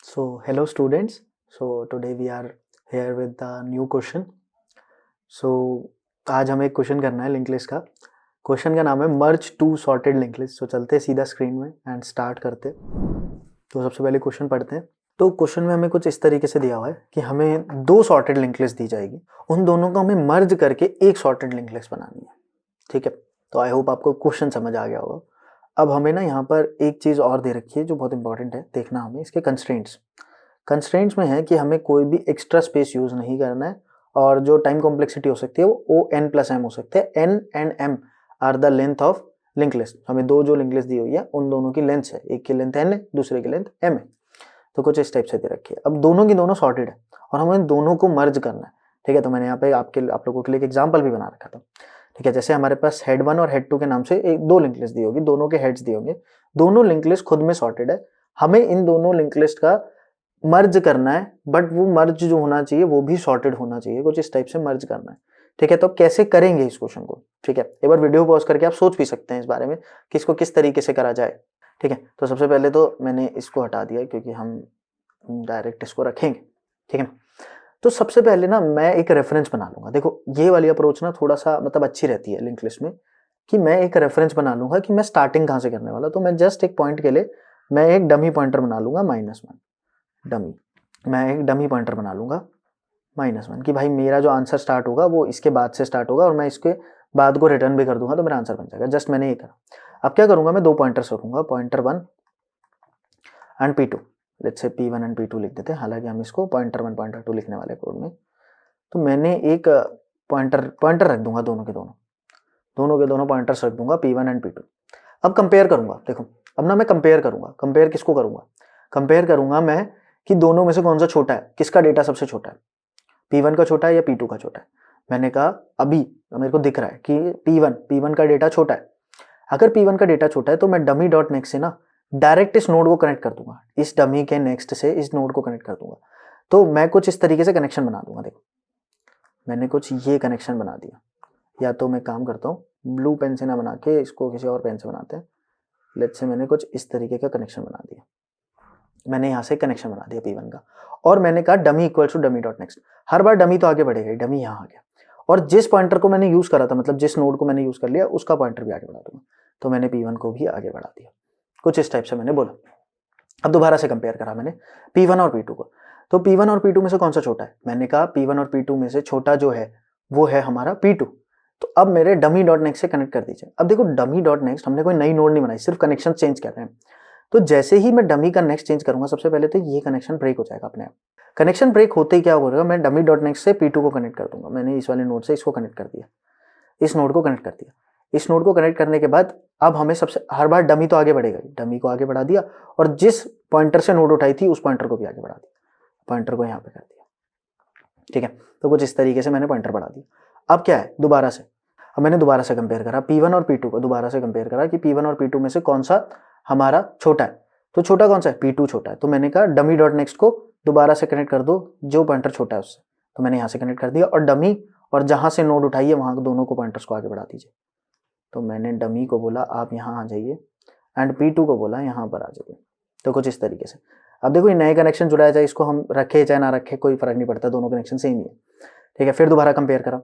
So, hello students. So, today we are here with the new question. So, आज हमें एक question करना है लिंक लिस्ट का. क्वेश्चन का नाम है मर्ज टू सॉर्टेड लिंक लिस्ट. तो चलते हैं सीधा स्क्रीन में एंड स्टार्ट करते. तो सबसे पहले क्वेश्चन पढ़ते हैं. तो क्वेश्चन में हमें कुछ इस तरीके से दिया हुआ है कि हमें दो सॉर्टेड लिंक लिस्ट दी जाएगी, उन दोनों को हमें मर्ज करके एक सॉर्टेड लिंक लिस्ट बनानी है. ठीक है, तो आई होप आपको क्वेश्चन समझ आ गया होगा. अब हमें ना यहाँ पर एक चीज़ और दे रखी है जो बहुत इंपॉर्टेंट है, देखना हमें इसके कंस्ट्रेंट्स में है कि हमें कोई भी एक्स्ट्रा स्पेस यूज़ नहीं करना है और जो टाइम कॉम्प्लेक्सिटी हो सकती है वो O(n+m) हो सकते हैं. n and m are the length of link list. हमें दो जो लिंक लिस्ट दी हुई है उन दोनों की लेंथ है, एक की लेंथ n है, दूसरे की लेंथ m है. तो कुछ इस टाइप से दे रखी है. अब दोनों की दोनों सॉर्टेड है और हमें दोनों को मर्ज करना है. ठीक है, तो मैंने यहाँ पे आप लोगों के लिए एक एग्जाम्पल भी बना रखा था. ठीक है, जैसे हमारे पास हेड 1 और हेड 2 के नाम से एक दो लिंक लिस्ट दी होगी, दोनों के हेड्स दिए होंगे, दोनों लिंक लिस्ट खुद में सॉर्टेड है. हमें इन दोनों लिंक लिस्ट का मर्ज करना है, बट वो मर्ज जो होना चाहिए वो भी सॉर्टेड होना चाहिए. कुछ इस टाइप से मर्ज करना है. ठीक है, तो अब कैसे करेंगे इस क्वेश्चन को? ठीक है, एक बार वीडियो पॉज करके आप सोच भी सकते हैं इस बारे में कि इसको किस तरीके से करा जाए. ठीक है, तो सबसे पहले तो मैंने इसको हटा दिया क्योंकि हम डायरेक्ट इसको रखेंगे. ठीक है, तो सबसे पहले ना मैं एक रेफरेंस बना लूंगा. देखो ये वाली अप्रोच ना थोड़ा सा मतलब अच्छी रहती है लिंक लिस्ट में, कि मैं एक रेफरेंस बना लूंगा कि मैं स्टार्टिंग कहाँ से करने वाला. तो मैं जस्ट एक पॉइंट के लिए मैं एक डमी पॉइंटर बना लूंगा -1 डमी. मैं एक डमी पॉइंटर बना लूंगा -1 कि भाई मेरा जो आंसर स्टार्ट होगा वो इसके बाद से स्टार्ट होगा और मैं इसके बाद को रिटर्न भी कर दूंगा तो मेरा आंसर बन जाएगा. जस्ट मैंने ये करा. अब क्या करूंगा, मैं दो पॉइंटर्स रखूंगा, pointer 1 and P2. Let's say P1 and P2 लिख देते हैं, हालांकि हम इसको पॉइंटर 1 पॉइंटर 2 लिखने वाले कोड में. तो मैंने एक पॉइंटर रख दूंगा, दोनों के दोनों पॉइंटर्स रख दूंगा P1 एंड P2. अब कंपेयर करूंगा. देखो अब ना मैं कंपेयर करूंगा. कंपेयर किसको करूंगा? कंपेयर करूंगा मैं कि दोनों में से कौन सा छोटा है, किसका डेटा सबसे छोटा है, P1 का छोटा है या P2 का छोटा है. मैंने कहा अभी मेरे को दिख रहा है कि P1 का डेटा छोटा है. अगर P1 का डेटा छोटा है तो मैं डमी डॉट नेक्स्ट से ना डायरेक्ट इस नोड को कनेक्ट कर दूंगा, इस डमी के नेक्स्ट से इस नोड को कनेक्ट कर दूंगा. तो मैं कुछ इस तरीके से कनेक्शन बना दूंगा. देखो मैंने कुछ ये कनेक्शन बना दिया. या तो मैं काम करता हूँ, ब्लू पेन से ना बना के इसको किसी और पेन से बनाते हैं. लेट्स से मैंने कुछ इस तरीके का कनेक्शन बना दिया. मैंने यहाँ से कनेक्शन बना दिया P1 का और मैंने कहा dummy equals to dummy dot next. हर बार डमी तो आगे बढ़ेगा, डमी यहाँ आ गया और जिस पॉइंटर को मैंने यूज करा था, मतलब जिस नोड को मैंने यूज कर लिया उसका पॉइंटर भी आगे बढ़ा दूंगा. तो मैंने P1 को भी आगे बढ़ा दिया. कुछ इस टाइप से मैंने बोला. अब दोबारा से कंपेयर करा मैंने P1 और P2 को. तो P1 और P2 में से कौन सा छोटा है? मैंने कहा P1 और P2 में से छोटा जो है वो है हमारा P2. तो अब मेरे डमी डॉट नेक्स्ट से कनेक्ट कर दीजिए. अब देखो डमी डॉट नेक्स्ट हमने कोई नई नोड नहीं बनाई, सिर्फ कनेक्शन चेंज कर रहे हैं. तो जैसे ही मैं डमी का नेक्स्ट चेंज करूंगा, सबसे पहले तो ये कनेक्शन ब्रेक हो जाएगा अपने आप. कनेक्शन ब्रेक होते ही क्या होगा, मैं डमी डॉट नेक्स्ट से P2 को कनेक्ट कर दूंगा. मैंने इस वाले नोड से इसको कनेक्ट कर दिया, इस नोड को कनेक्ट कर दिया. इस नोड को कनेक्ट करने के बाद अब हमें सबसे हर बार डमी तो आगे बढ़ेगा, डमी को आगे बढ़ा दिया और जिस पॉइंटर से नोड उठाई थी उस पॉइंटर को भी आगे बढ़ा दिया, पॉइंटर को यहाँ पे कर दिया. ठीक है, तो कुछ इस तरीके से मैंने पॉइंटर बढ़ा दिया. अब क्या है, दोबारा से अब मैंने दोबारा से कंपेयर करा P1 और P2 को, दोबारा से कंपेयर करा कि P1 और P2 में से कौन सा हमारा छोटा है. तो छोटा कौन सा है? P2 छोटा है. तो मैंने कहा डमी डॉट नेक्स्ट को दोबारा से कनेक्ट कर दो जो पॉइंटर छोटा है उससे. तो मैंने यहाँ से कनेक्ट कर दिया और डमी और जहां से नोड उठाइए वहां दोनों को पॉइंटर्स को आगे बढ़ा दीजिए. तो मैंने डमी को बोला आप यहाँ आ जाइए एंड P2 को बोला यहाँ पर आ जाइए. तो कुछ इस तरीके से. अब देखो ये नए कनेक्शन जुड़ाया जाए, इसको हम रखे चाहे ना रखे कोई फर्क नहीं पड़ता, दोनों कनेक्शन सेम ही है. ठीक है, फिर दोबारा कंपेयर करा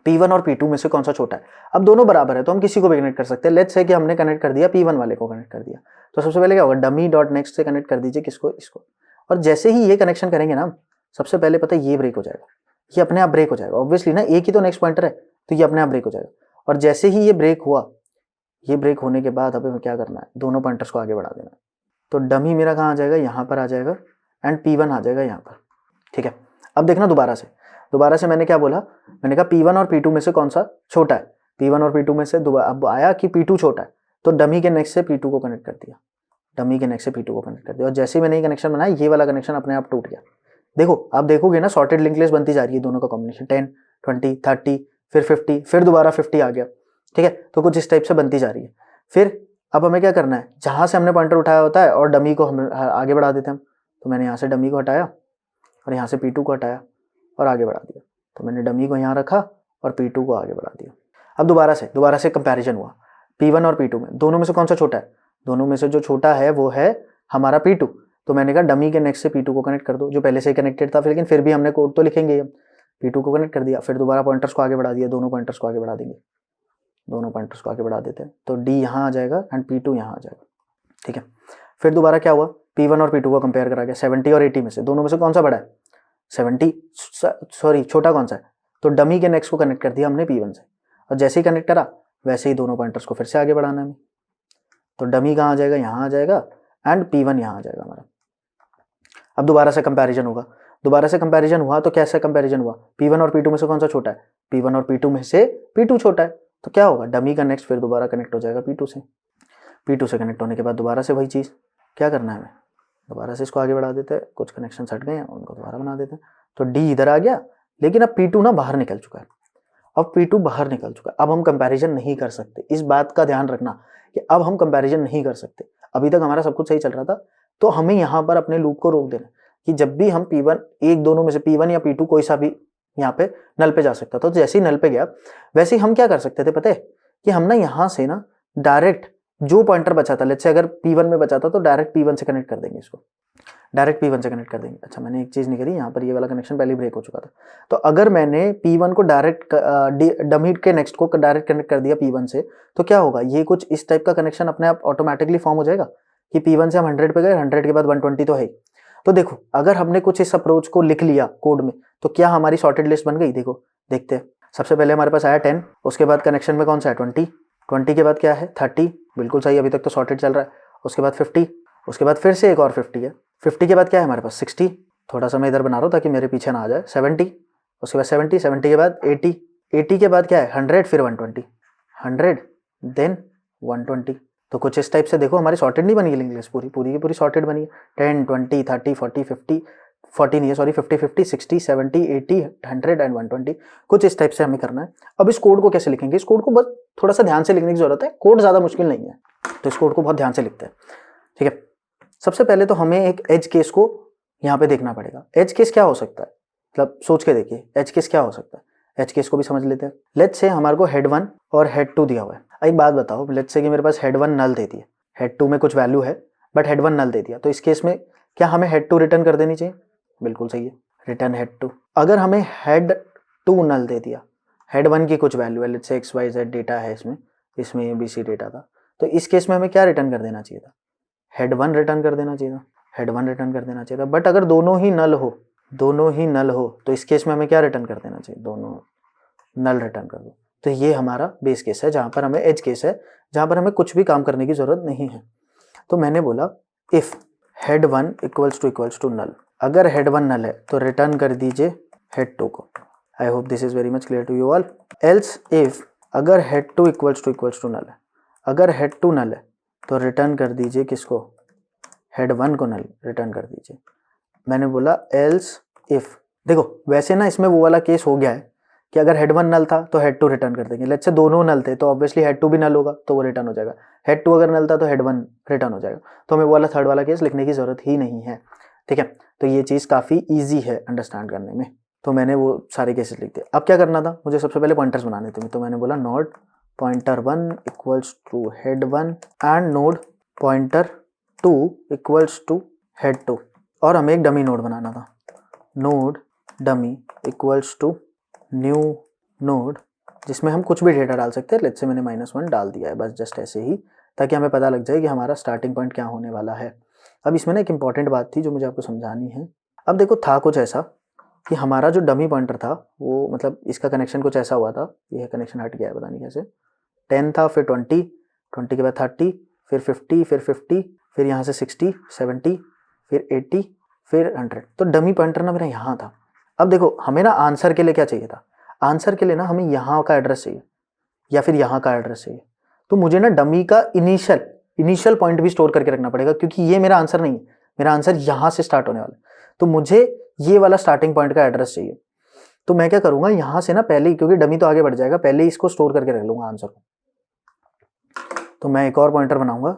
P1 और P2 में से कौन सा छोटा है. अब दोनों बराबर है तो हम किसी को भी कनेक्ट कर सकते हैं. लेट्स से कि हमने कनेक्ट कर दिया P1 वाले को कनेक्ट कर दिया. तो सबसे पहले क्या होगा, डमी डॉट नेक्स्ट से कनेक्ट कर दीजिए किसको, इसको. और जैसे ही ये कनेक्शन करेंगे ना, सबसे पहले पता है ये ब्रेक हो जाएगा, ये अपने आप ब्रेक हो जाएगा. ऑब्वियसली ना एक ही तो नेक्स्ट पॉइंटर है तो ये अपने आप ब्रेक हो जाएगा. और जैसे ही ये ब्रेक हुआ, ये ब्रेक होने के बाद हमें क्या करना है, दोनों पॉइंटर्स को आगे बढ़ा देना है. तो डमी मेरा कहाँ आ जाएगा, यहाँ पर आ जाएगा एंड P1 आ जाएगा यहाँ पर. ठीक है, अब देखना दोबारा से मैंने क्या बोला, मैंने कहा P1 और P2 में से कौन सा छोटा है. P1 और P2 में से अब आया कि P2 छोटा है तो डमी के नेक्स्ट से P2 को कनेक्ट कर दिया, डमी के नेक्स्ट से P2 को कनेक्ट कर दिया. और जैसे ही मैंने ये कनेक्शन बनाया ये वाला कनेक्शन अपने आप टूट गया. देखो आप देखोगे ना सॉर्टेड लिंक लिस्ट बनती जा रही है, दोनों का कॉम्बिनेशन 10 20 30 फिर 50 फिर दोबारा 50 आ गया. ठीक है, तो कुछ इस टाइप से बनती जा रही है. फिर अब हमें क्या करना है, जहां से हमने पॉइंटर उठाया होता है और डमी को हम आगे बढ़ा देते हैं. तो मैंने यहाँ से डमी को हटाया और यहाँ से P2 को हटाया और आगे बढ़ा दिया. तो मैंने डमी को यहाँ रखा और P2 को आगे बढ़ा दिया. अब दोबारा से कंपैरिजन हुआ P1 और P2 में, दोनों में से कौन सा छोटा है, दोनों में से जो छोटा है वो है हमारा P2. तो मैंने कहा डमी के नेक्स्ट से P2 को कनेक्ट कर दो, जो पहले से ही कनेक्टेड था, लेकिन फिर भी हमने कोड तो लिखेंगे हम। P2 को कनेक्ट कर दिया, फिर दोबारा पॉइंटर्स को आगे बढ़ा दिया, दोनों पॉइंटर्स को आगे बढ़ा देंगे, दोनों पॉइंटर्स को आगे बढ़ा देते हैं, तो D यहाँ आ जाएगा एंड P2 यहाँ आ जाएगा, ठीक है। फिर दोबारा क्या हुआ, P1 और P2 को कंपेयर करा गया, 70 और 80 में से दोनों में से कौन सा बड़ा है, 70, सॉरी छोटा कौन सा है, तो डमी के नेक्स्ट को कनेक्ट कर दिया हमने P1 से, और जैसे ही कनेक्ट करा वैसे ही दोनों पॉइंटर्स को फिर से आगे बढ़ाना है, तो डमी कहाँ आ जाएगा, यहाँ आ जाएगा एंड P1 यहाँ आ जाएगा हमारा। अब दोबारा से कंपैरिजन होगा, दोबारा से कंपैरिजन हुआ तो कैसे कंपैरिजन हुआ, P1 और P2 में से कौन सा छोटा है, P1 और P2 में से P2 छोटा है, तो क्या होगा, डमी का नेक्स्ट फिर दोबारा कनेक्ट हो जाएगा P2 से। P2 से कनेक्ट होने के बाद दोबारा से वही चीज़, क्या करना है हमें, दोबारा से इसको आगे बढ़ा देते हैं, कुछ कनेक्शन हट गए हैं उनको दोबारा बना देते हैं, तो D इधर आ गया, लेकिन अब P2 ना बाहर निकल चुका है, अब P2 बाहर निकल चुका है, अब हम कंपैरिजन नहीं कर सकते, इस बात का ध्यान रखना कि अब हम कंपैरिजन नहीं कर सकते। अभी तक हमारा सब कुछ सही चल रहा था, तो हमें यहाँ पर अपने लूप को रोक देना कि जब भी हम P1, एक दोनों में से P1 या P2 कोई सा भी यहाँ पे नल पे जा सकता था, तो जैसे ही नल पे गया वैसे ही हम क्या कर सकते थे पता है, कि हम ना यहाँ से ना डायरेक्ट जो पॉइंटर बचा था, लेट्स से अगर P1 में बचा था तो डायरेक्ट P1 से कनेक्ट कर देंगे इसको, डायरेक्ट P1 से कनेक्ट कर देंगे। अच्छा मैंने एक चीज़ नहीं करी, यहाँ पर ये वाला कनेक्शन पहले ब्रेक हो चुका था, तो अगर मैंने P1 को डायरेक्ट डमी के नेक्स्ट को डायरेक्ट कनेक्ट कर दिया P1 से, तो क्या होगा, ये कुछ इस टाइप का कनेक्शन अपने आप ऑटोमेटिकली फॉर्म हो जाएगा कि P1 से हम 100 पे गए, 100 के बाद 120 तो है। तो देखो अगर हमने कुछ इस अप्रोच को लिख लिया कोड में, तो क्या हमारी सॉर्टेड लिस्ट बन गई, देखो देखते हैं। सबसे पहले हमारे पास आया 10, उसके बाद कनेक्शन में कौन सा है 20, 20 के बाद क्या है 30, बिल्कुल सही, अभी तक तो सॉर्टेड चल रहा है। उसके बाद 50, उसके बाद फिर से एक और 50 है, 50 के बाद क्या है हमारे पास 60, थोड़ा सा मैं इधर बना रहा हूँ ताकि मेरे पीछे ना आ जाए, 70, उसके बाद 70, 70 के बाद 80, 80 के बाद क्या है 100, फिर 120, 100 देन 120। तो कुछ इस टाइप से देखो हमारी सॉर्टेड नहीं बनी है लिंक लिस्ट, पूरी पूरी की पूरी सॉर्टेड बनी है, 10, 20, 30, 40, 50, 40 नहीं है सॉरी 50, 50, 60, 70, 80, 100 एंड 120, कुछ इस टाइप से हमें करना है। अब इस कोड को कैसे लिखेंगे, इस कोड को बस थोड़ा सा ध्यान से लिखने की जरूरत है, कोड ज़्यादा मुश्किल नहीं है, तो इस कोड को बहुत ध्यान से लिखते हैं, ठीक है। सबसे पहले तो हमें एक एज केस को यहाँ पे देखना पड़ेगा। एज केस क्या हो सकता है, मतलब सोच के देखिए एज केस क्या हो सकता है, एज केस को भी समझ लेते हैं। लेट्स से हमारे को हेड 1 और हेड 2 दिया हुआ है। एक बात बताओ, लेट्स से कि मेरे पास हेड 1 नल दे दिया, हेड 2 में कुछ वैल्यू है बट हेड 1 नल दे दिया, तो इस केस में क्या हमें हेड 2 रिटर्न कर देनी चाहिए, बिल्कुल सही है, रिटर्न हेड 2। अगर हमें हेड 2 नल दे दिया, हेड 1 की कुछ वैल्यू है, लेट्स से XYZ डेटा है इसमें ABC डेटा था, तो इस केस में हमें क्या रिटर्न कर देना चाहिए था, हेड 1 रिटर्न कर देना चाहिए था, हेड 1 रिटर्न कर देना चाहिए था। बट अगर दोनों ही नल हो तो इस केस में हमें क्या रिटर्न कर देना चाहिए, दोनों नल रिटर्न कर दो। तो ये हमारा बेस केस है, जहां पर हमें एज केस है, जहां पर हमें कुछ भी काम करने की जरूरत नहीं है। तो मैंने बोला if head 1 equals to null, अगर हेड 1 नल है तो रिटर्न कर दीजिए हेड 2 को। I hope this is very much clear to you all. Else if अगर हेड 2 इक्वल्स टू नल है, अगर हेड 2 नल है तो रिटर्न कर दीजिए किसको, हेड 1 को नल रिटर्न कर दीजिए। मैंने बोला एल्स इफ, देखो वैसे ना इसमें वो वाला केस हो गया है कि अगर हेड 1 नल था तो हेड 2 रिटर्न कर देंगे, लेट्स से दोनों नल थे तो ऑब्वियसली हेड 2 भी नल होगा तो वो रिटर्न हो जाएगा, हेड 2 अगर नल था तो हेड 1 रिटर्न हो जाएगा, तो हमें वो वाला थर्ड वाला केस लिखने की जरूरत ही नहीं है, ठीक है। तो ये चीज़ काफ़ी ईजी है अंडरस्टैंड करने में, तो मैंने वो सारे केसेस लिख दिए। अब क्या करना था, मुझे सबसे पहले पॉइंटर्स बनाने थे, तो मैंने बोला node pointer 1 equals to head 1 and node pointer 2 equals to head 2, और हमें एक डमी नोड बनाना था, node dummy equals to new node, जिसमें हम कुछ भी डेटा डाल सकते हैं। लेट्स से मैंने -1 डाल दिया है, बस जस्ट ऐसे ही, ताकि हमें पता लग जाए कि हमारा स्टार्टिंग पॉइंट क्या होने वाला है। अब इसमें ना एक इंपॉर्टेंट बात थी जो मुझे आपको समझानी है। अब देखो था कुछ ऐसा कि हमारा जो डमी पॉइंटर था वो, मतलब इसका कनेक्शन कुछ ऐसा हुआ था, यह कनेक्शन हट गया है पता नहीं कैसे, 10 था, फिर 20, 20 के बाद 30, फिर 50, फिर 50, फिर यहाँ से 60, 70, फिर 80, फिर 100, तो डमी पॉइंटर ना मेरा यहाँ था। अब देखो हमें ना आंसर के लिए क्या चाहिए था, आंसर के लिए ना हमें यहाँ का एड्रेस चाहिए या फिर यहाँ का एड्रेस चाहिए, तो मुझे ना डमी का इनिशियल पॉइंट भी स्टोर करके रखना पड़ेगा, क्योंकि ये मेरा आंसर नहीं है, मेरा आंसर यहाँ से स्टार्ट होने वाला है, तो मुझे ये वाला स्टार्टिंग पॉइंट का एड्रेस चाहिए। तो मैं क्या करूंगा, यहाँ से ना पहले ही, क्योंकि डमी तो आगे बढ़ जाएगा, पहले ही इसको स्टोर करके रख लूंगा आंसर को। तो मैं एक और पॉइंटर बनाऊंगा,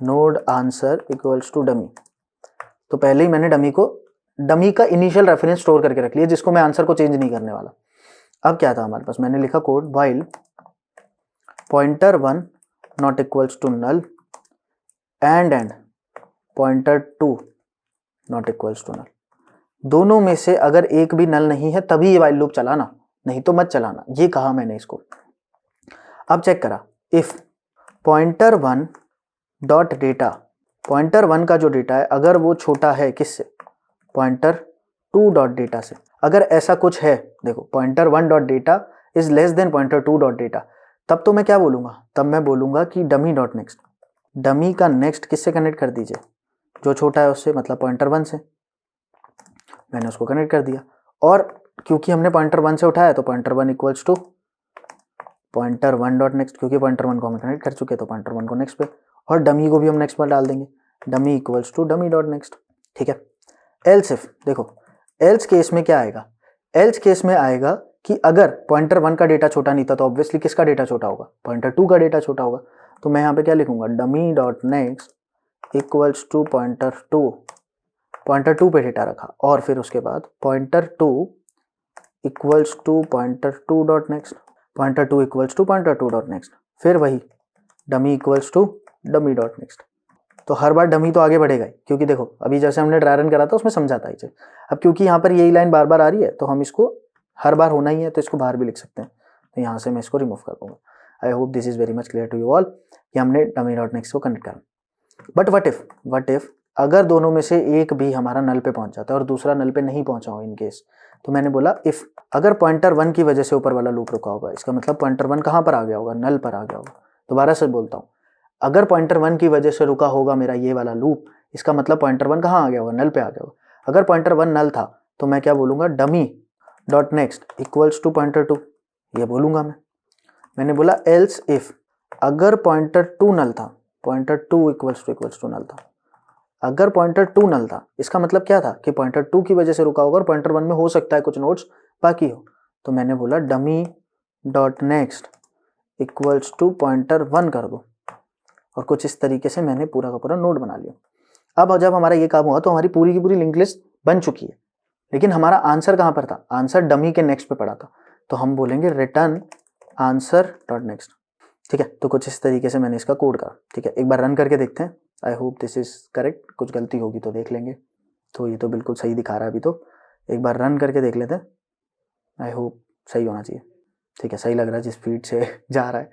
node answer equals to dummy, तो पहले ही मैंने डमी का इनिशियल रेफरेंस स्टोर करके रख लिया, जिसको मैं आंसर को चेंज नहीं करने वाला। अब क्या था हमारे पास, मैंने लिखा code while pointer 1 not equals to null and pointer two not equals to null. दोनों में से अगर एक भी नल नहीं है तभी ये वाइल लूप चलाना, नहीं तो मत चलाना, ये कहा मैंने इसको। अब चेक करा, if pointer one dot data, pointer one का जो डेटा है अगर वो छोटा है किससे, पॉइंटर टू डॉट डेटा से, अगर ऐसा कुछ है, देखो pointer one dot data is less than pointer two dot data, तब तो मैं क्या बोलूंगा, तब मैं बोलूंगा कि डमी डॉट नेक्स्ट, डमी का नेक्स्ट किससे कनेक्ट कर दीजिए, जो छोटा है उससे, मतलब पॉइंटर वन से। मैंने उसको कनेक्ट कर दिया, और क्योंकि हमने पॉइंटर वन से उठाया तो pointer one equals to pointer one dot next, क्योंकि पॉइंटर वन को हम कनेक्ट कर चुके तो पॉइंटर वन को नेक्स्ट पे, और डमी को भी हम नेक्स्ट पर डाल देंगे, dummy equals to dummy dot next. ठीक है। एल्स इफ, देखो एल्स केस में क्या आएगा, एल्स केस में आएगा कि अगर पॉइंटर वन का डेटा छोटा नहीं था तो ऑब्वियसली किसका डेटा छोटा होगा, पॉइंटर टू का डेटा छोटा होगा। तो मैं यहाँ पे क्या लिखूंगा, dummy dot next equals to pointer two पे डेटा रखा, और फिर उसके बाद pointer two equals to pointer two dot next, pointer two equals to pointer two dot next, फिर वही dummy equals to dummy dot next. तो हर बार डमी तो आगे बढ़ेगा ही, क्योंकि देखो अभी जैसे हमने ड्राई रन करा था उसमें समझाता ही। अब क्योंकि यहाँ पर यही लाइन बार बार आ रही है तो हम इसको हर बार होना ही है, तो इसको बाहर भी लिख सकते हैं, तो यहाँ से मैं इसको रिमूव कर दूंगा। I hope this is very much clear to you all कि हमने डमी डॉट नेक्स्ट को कनेक्ट करा। बट वट इफ अगर दोनों में से एक भी हमारा नल पे पहुंच जाता है और दूसरा नल पे नहीं पहुंचा हो इन केस, तो मैंने बोला इफ अगर पॉइंटर वन की वजह से ऊपर वाला लूप रुका होगा, इसका मतलब पॉइंटर वन कहाँ पर आ गया होगा, नल पर आ गया होगा। दोबारा से बोलता हूँ, अगर पॉइंटर वन की वजह से रुका होगा मेरा ये वाला लूप, इसका मतलब पॉइंटर वन कहाँ आ गया होगा, नल पे आ गया होगा। अगर पॉइंटर वन नल था तो मैं क्या बोलूंगा, dummy dot next equals to pointer two, ये बोलूंगा मैंने बोला एल्स इफ अगर पॉइंटर टू नल था, pointer two equals to null था, अगर पॉइंटर टू नल था इसका मतलब क्या था कि पॉइंटर टू की वजह से रुका होगा और पॉइंटर वन में हो सकता है कुछ नोड्स बाकी हो, तो मैंने बोला dummy dot next equals to pointer one कर दो, और कुछ इस तरीके से मैंने पूरा का पूरा नोड बना लिया। अब जब हमारा ये काम हुआ तो हमारी पूरी की पूरी लिंक लिस्ट बन चुकी है, लेकिन हमारा आंसर कहाँ पर था, आंसर डमी के नेक्स्ट पे पड़ा था, तो हम बोलेंगे रिटर्न आंसर डॉट नेक्स्ट। ठीक है, तो कुछ इस तरीके से मैंने इसका कोड करा। ठीक है, एक बार रन करके देखते हैं, आई होप दिस इज करेक्ट, कुछ गलती होगी तो देख लेंगे। तो ये तो बिल्कुल सही दिखा रहा है अभी, तो एक बार रन करके देख लेते हैं, आई होप सही होना चाहिए। ठीक है, सही लग रहा है जिस स्पीड से जा रहा है।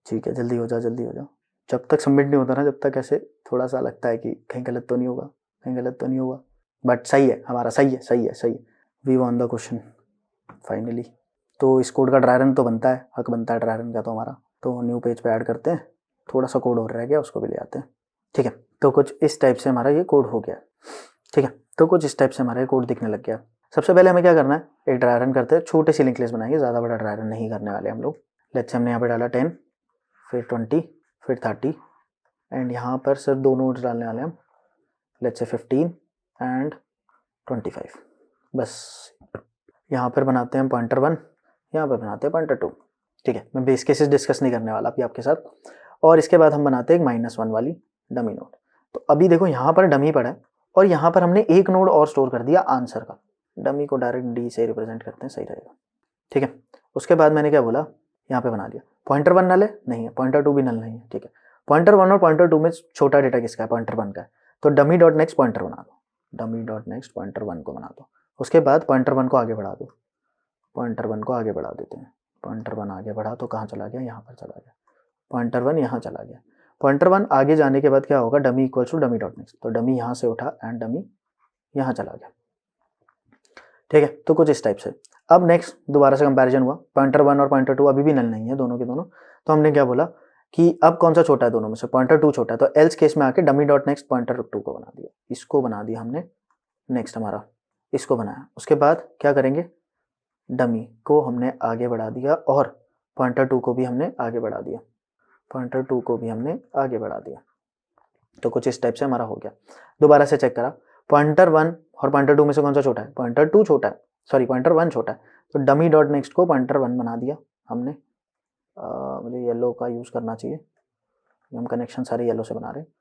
ठीक है, जल्दी हो जाओ जल्दी हो जाओ, जब तक सबमिट नहीं होता ना जब तक ऐसे थोड़ा सा लगता है कि कहीं गलत तो नहीं होगा, कहीं गलत तो नहीं होगा, बट सही है हमारा, सही है। We won the question finally. तो इस कोड का ड्राई रन तो बनता है, हक बनता है ड्राई रन का तो हमारा। तो न्यू पेज पे ऐड करते हैं, थोड़ा सा कोड और रह गया उसको भी ले आते हैं। ठीक है, तो कुछ इस टाइप से हमारा ये कोड हो गया। ठीक है, तो कुछ इस टाइप से हमारा ये कोड दिखने लग गया। सबसे पहले हमें क्या करना है, एक ड्राई रन करते हैं, छोटे सी लिंक लिस्ट बनाएंगे, ज़्यादा बड़ा ड्राई रन नहीं करने वाले हम लोग। लेट्स से हमने यहाँ पे डाला 10, फिर 20, फिर 30, एंड यहाँ पर सिर्फ दो नोड्स डालने वाले हम, लेट्स से 15 एंड 25। बस यहाँ पर बनाते हैं पॉइंटर वन, यहाँ पर बनाते हैं पॉइंटर टू। ठीक है, मैं बेस केसेस डिस्कस नहीं करने वाला अभी आपके साथ, और इसके बाद हम बनाते हैं एक -1 वाली डमी नोड। तो अभी देखो यहाँ पर डमी पड़ा है और यहाँ पर हमने एक नोड और स्टोर कर दिया आंसर का, डमी को डायरेक्ट डी से रिप्रेजेंट करते हैं, सही रहेगा। ठीक है, उसके बाद मैंने क्या बोला, यहाँ पे बना दिया पॉइंटर वन नल है, नहीं है, पॉइंटर टू भी नल नहीं है। ठीक है, पॉइंटर वन और पॉइंटर टू में छोटा डेटा किसका है, पॉइंटर वन का है, तो डमी डॉट नेक्स्ट पॉइंटर बना दो, dummy dot next pointer one को बना दो। उसके बाद पॉइंटर वन को आगे बढ़ा दो, पॉइंटर वन को आगे बढ़ा देते हैं, पॉइंटर वन आगे बढ़ा तो कहाँ चला गया, यहाँ पर चला गया, पॉइंटर वन यहाँ चला गया। पॉइंटर वन आगे जाने के बाद क्या होगा, dummy equals to dummy dot next, तो डमी यहाँ से उठा एंड डमी यहाँ चला गया। ठीक है, तो कुछ इस टाइप से। अब नेक्स्ट दोबारा से कंपैरिजन हुआ, पॉइंटर वन और पॉइंटर टू अभी भी नल नहीं है दोनों के दोनों, तो हमने क्या बोला कि अब कौन सा छोटा है दोनों में से, पॉइंटर टू छोटा है, तो एल्स केस में आके dummy dot next pointer two को बना दिया, इसको बना दिया हमने, नेक्स्ट हमारा इसको बनाया। उसके बाद क्या करेंगे, डमी को हमने आगे बढ़ा दिया और पॉइंटर टू को भी हमने आगे बढ़ा दिया, पॉइंटर टू को भी हमने आगे बढ़ा दिया। तो कुछ इस टाइप से हमारा हो गया। दोबारा से चेक करा, पॉइंटर वन और पॉइंटर टू में से कौन सा छोटा है, पॉइंटर टू छोटा है, सॉरी पॉइंटर वन छोटा है, तो डमी डॉट नेक्स्ट को पॉइंटर वन बना दिया हमने। मुझे येलो का यूज़ करना चाहिए, हम कनेक्शन सारे येलो से बना रहे हैं,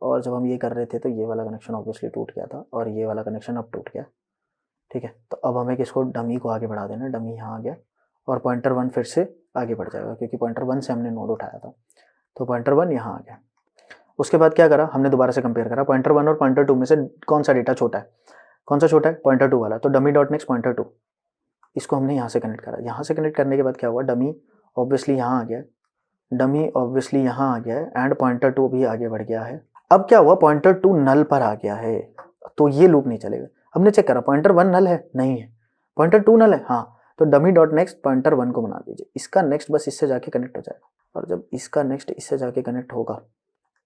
और जब हम ये कर रहे थे तो ये वाला कनेक्शन ऑब्वियसली टूट गया था और ये वाला कनेक्शन अब टूट गया। ठीक है, तो अब हमें किसको, डमी को आगे बढ़ा देना, डमी यहाँ आ गया और पॉइंटर वन फिर से आगे बढ़ जाएगा क्योंकि पॉइंटर वन से हमने नोड उठाया था, तो पॉइंटर वन यहाँ आ गया। उसके बाद क्या करा, हमने दोबारा से कंपेयर करा पॉइंटर 1 और पॉइंटर 2 में से कौन सा डेटा छोटा है, कौन सा छोटा है, पॉइंटर 2 वाला। तो डमी डॉट नेक्स्ट पॉइंटर 2, इसको हमने यहाँ से कनेक्ट करा। यहाँ से कनेक्ट करने के बाद क्या हुआ, डमी ऑब्वियसली यहाँ आ गया, डमी ऑब्वियसली यहाँ आ गया है, एंड पॉइंटर 2 भी आगे बढ़ गया है। अब क्या हुआ, पॉइंटर 2 नल पर आ गया है, तो ये लूप नहीं चलेगा। हमने चेक करा पॉइंटर 1 नल है, नहीं है, पॉइंटर 2 नल है, हाँ, तो डमी डॉट नेक्स्ट पॉइंटर 1 को बना दीजिए। इसका नेक्स्ट बस इससे जाके कनेक्ट हो जाएगा, और जब इसका नेक्स्ट इससे जाके कनेक्ट होगा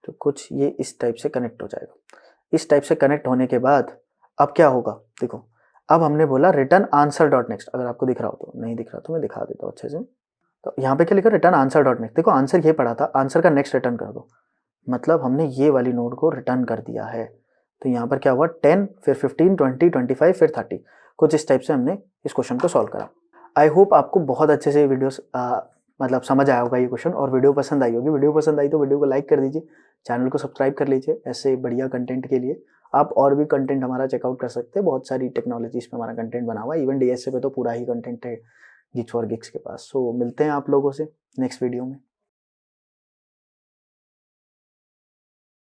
तो कुछ ये इस टाइप से कनेक्ट हो जाएगा। इस टाइप से कनेक्ट होने के बाद अब क्या होगा, देखो अब हमने बोला रिटर्न आंसर डॉट नेक्स्ट। अगर आपको दिख रहा हो, तो नहीं दिख रहा तो मैं दिखा देता हूँ अच्छे से। तो यहाँ पे क्या लिखा, रिटर्न आंसर डॉट नेक्स्ट। देखो आंसर ये पड़ा था, आंसर का नेक्स्ट रिटर्न कर दो, मतलब हमने ये वाली नोड को रिटर्न कर दिया है। तो यहाँ पर क्या हुआ, 10 फिर 15 20 25 फिर 30, कुछ इस टाइप से हमने इस क्वेश्चन को सॉल्व करा। आई होप आपको बहुत अच्छे से वीडियो मतलब समझ आया होगा ये क्वेश्चन, और वीडियो पसंद आई होगी। वीडियो पसंद आई तो वीडियो को लाइक कर दीजिए, चैनल को सब्सक्राइब कर लीजिए। ऐसे बढ़िया कंटेंट के लिए आप और भी कंटेंट हमारा चेकआउट कर सकते हैं, बहुत सारी टेक्नोलॉजीज पे हमारा कंटेंट बना हुआ है, इवन डीएसए पे तो पूरा ही कंटेंट है गीक्स फॉर गिक्स के पास। सो मिलते हैं आप लोगों से नेक्स्ट वीडियो में।